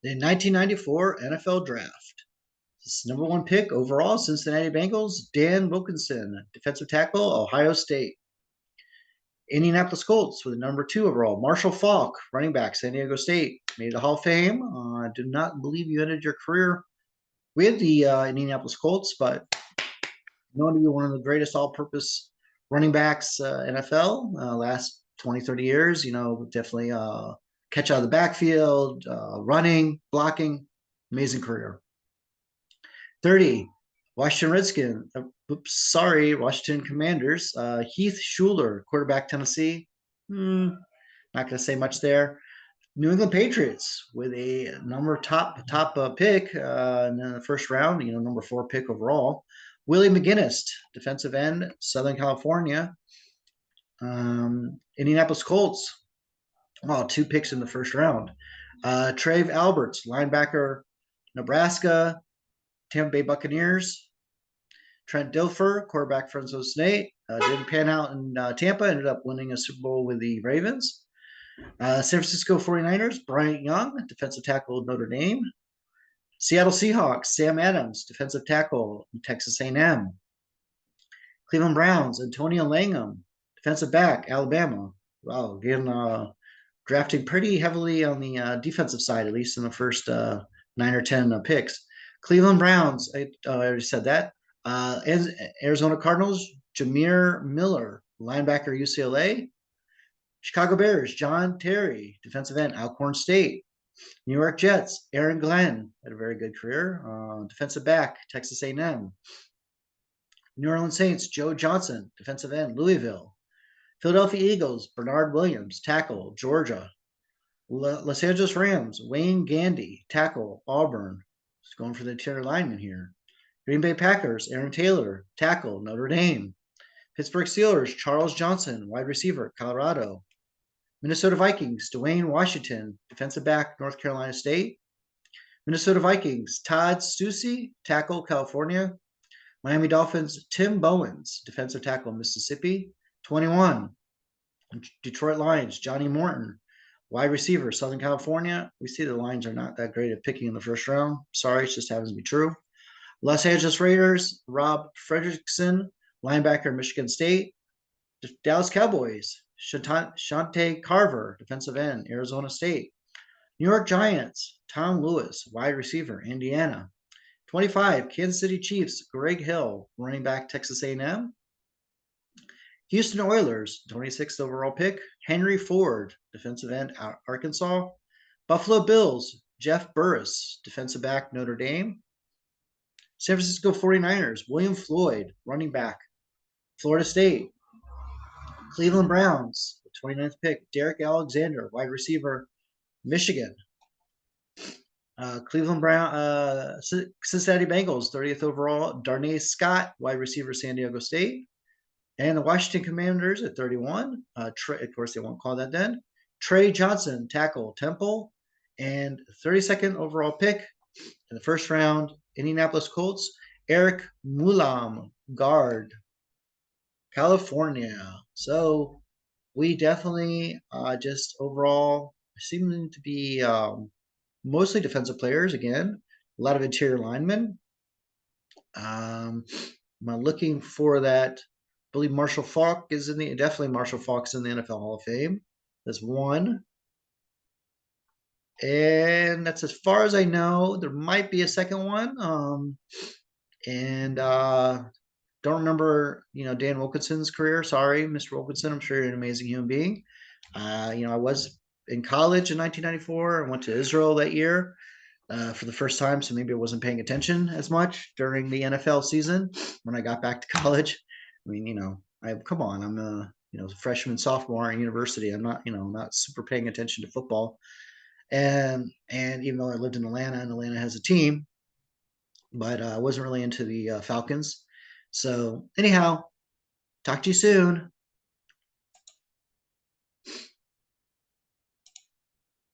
The 1994 NFL Draft. This number one pick overall, Cincinnati Bengals, Dan Wilkinson, defensive tackle, Ohio State. Indianapolis Colts with the number two overall, Marshall Faulk, running back, San Diego State, made the Hall of Fame. I do not believe you ended your career with the Indianapolis Colts, but known to be one of the greatest all-purpose running backs NFL last 20, 30 years. Definitely catch out of the backfield, running, blocking, amazing career. 30, Washington Redskins. Washington Commanders. Heath Shuler, quarterback, Tennessee. Not going to say much there. New England Patriots with a top pick in the first round. Number 4 pick overall. Willie McGinest, defensive end, Southern California. Indianapolis Colts. 2 picks in the first round. Trave Alberts, linebacker, Nebraska. Tampa Bay Buccaneers. Trent Dilfer, quarterback, Fresno State. Didn't pan out in Tampa, ended up winning a Super Bowl with the Ravens. San Francisco 49ers, Bryant Young, defensive tackle, Notre Dame. Seattle Seahawks, Sam Adams, defensive tackle, Texas A&M. Cleveland Browns, Antonio Langham, defensive back, Alabama. Wow, again, drafting pretty heavily on the defensive side, at least in the first 9 or 10 picks. Cleveland Browns, I already said that. Arizona Cardinals, Jameer Miller, linebacker, UCLA. Chicago Bears, John Terry, defensive end, Alcorn State. New York Jets, Aaron Glenn, had a very good career, defensive back, Texas A&M. New Orleans Saints, Joe Johnson, defensive end, Louisville. Philadelphia Eagles, Bernard Williams, tackle, Georgia. Los Angeles Rams, Wayne Gandy, tackle, Auburn. Just going for the interior lineman here. Green Bay Packers, Aaron Taylor, tackle, Notre Dame. Pittsburgh Steelers, Charles Johnson, wide receiver, Colorado. Minnesota Vikings, Dwayne Washington, defensive back, North Carolina State. Minnesota Vikings, Todd Stussy, tackle, California. Miami Dolphins, Tim Bowens, defensive tackle, Mississippi. 21. Detroit Lions, Johnny Morton, wide receiver, Southern California. We see the Lions are not that great at picking in the first round. Sorry, it just happens to be true. Los Angeles Raiders, Rob Fredrickson, linebacker, Michigan State. Dallas Cowboys, Shante Carver, defensive end, Arizona State. New York Giants, Tom Lewis, wide receiver, Indiana. 25, Kansas City Chiefs, Greg Hill, running back, Texas A&M. Houston Oilers, 26th overall pick, Henry Ford, defensive end, Arkansas. Buffalo Bills, Jeff Burris, defensive back, Notre Dame. San Francisco 49ers, William Floyd, running back, Florida State. Cleveland Browns, 29th pick, Derek Alexander, wide receiver, Michigan. Cincinnati Bengals, 30th overall, Darnay Scott, wide receiver, San Diego State. And the Washington Commanders at 31. Of course, they won't call that then. Trey Johnson, tackle, Temple. And 32nd overall pick in the first round, Indianapolis Colts, Eric Mulam, guard, California. So we definitely just overall seem to be mostly defensive players again, a lot of interior linemen. I'm looking for that. I believe Marshall Faulk is definitely Marshall Faulk's in the NFL Hall of Fame. That's one. And that's as far as I know. There might be a second one. And don't remember, Dan Wilkinson's career. Sorry, Mr. Wilkinson. I'm sure you're an amazing human being. I was in college in 1994 and went to Israel that year for the first time. So maybe I wasn't paying attention as much during the NFL season when I got back to college. I mean, come on, I'm a freshman, sophomore in university. I'm not, not super paying attention to football. And even though I lived in Atlanta and Atlanta has a team, but I wasn't really into the Falcons. So anyhow, talk to you soon.